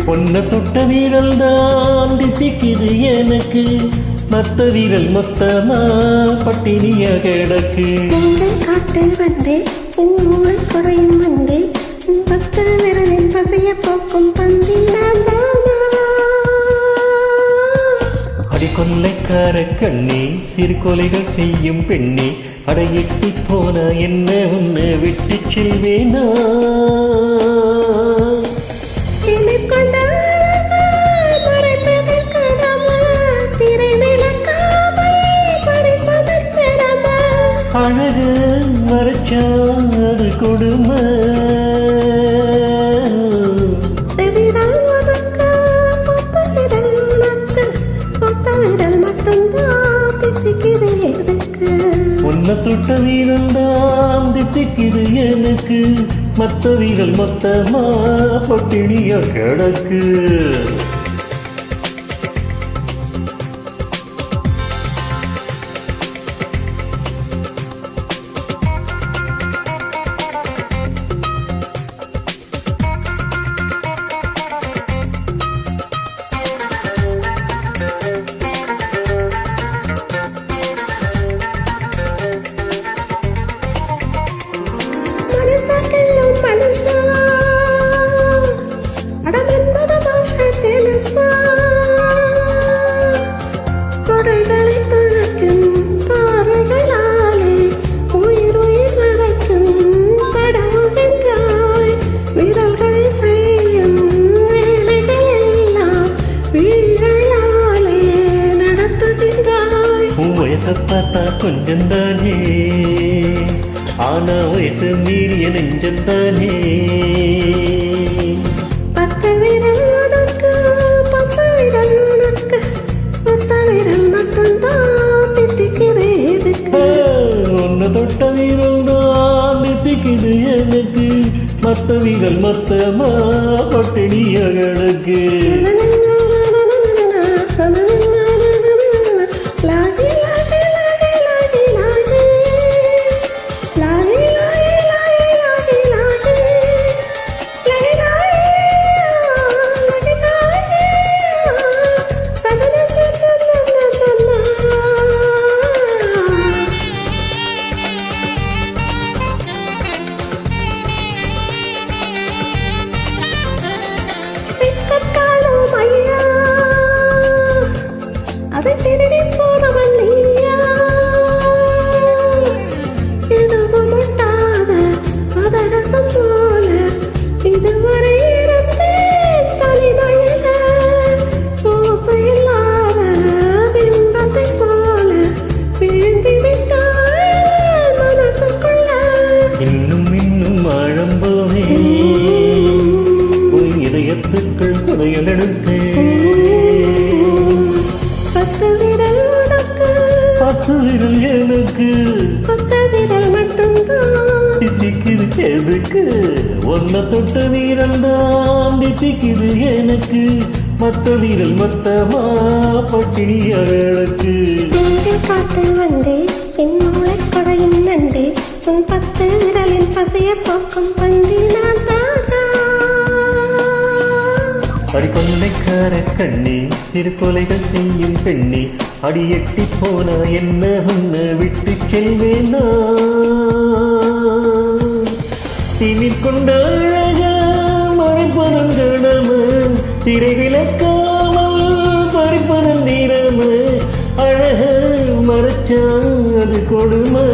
பொன்ன தொட்ட வீரல் தான் தித்திக்குது எனக்கு, மத்த வீரல் மொத்தமா பட்டினிய கிடக்கு. காட்டு வந்தே உன் குறையும் வந்தே பத்து விரலின் பசைய போக்கும் பந்தி அடி கொள்ளைக்கார கண்ணே, சிறு கொலைகள் செய்யும் பெண்ணே, அடையிட்டு போன என்ன உன்னை விட்டு செல்வேனா? அழகு மறைச்சாது கொடுமை, உன்னை தொட்ட வீரல் தான் தித்திக்குது எனக்கு, மத்த வீரல் மொத்தமா பட்டினிய கிடக்கு. பார்த்தா கொஞ்சம் தானே, ஆனா வயசு மீறிய நெஞ்சம் தானே. பத்து விரல் உனக்கு, பத்து விரல் உனக்கு, பத்து விரல் மட்டும்தான் தித்திக்குது எதுக்கு? ஒன்னு தொட்ட வீரல் தான் தித்திக்குது எனக்கு, மத்த வீரல் மொத்தமா பட்டினிய கிடக்கு. இன்னும் இன்னும் ஆழம் போனே உன் இதயத்துக்குள் புதையல் எடுத்தேன். பத்து விரல் உனக்கு, பத்து விரல் எனக்கு, பத்து விரல் மட்டும்தான் தித்திக்குது எதுக்கு? ஒன்ன தொட்ட வீரல் தான் தித்திக்குது எனக்கு, மத்த வீரல் மொத்தமா பட்டினிய கிடக்கு. காட்டு வந்தே என் மூளை கொடையும் நண்டே, உன் பத்து விரலின் பசைய போக்கும் பந்தி நான் தானா. அடிக்கொள்ளைக்கார கண்ணே, சிறு கொலைகள் செய்யும் பெண்ணே, அடி எட்டி போனா என்ன உன்னை விட்டு செல்வேனா? திமிர் கொண்ட அழக மறைப்பதன் கடமை, திரை விளக்காமல் பறிப்பதன் நிறமை, அழக மறைச்சா அது கொடுமை.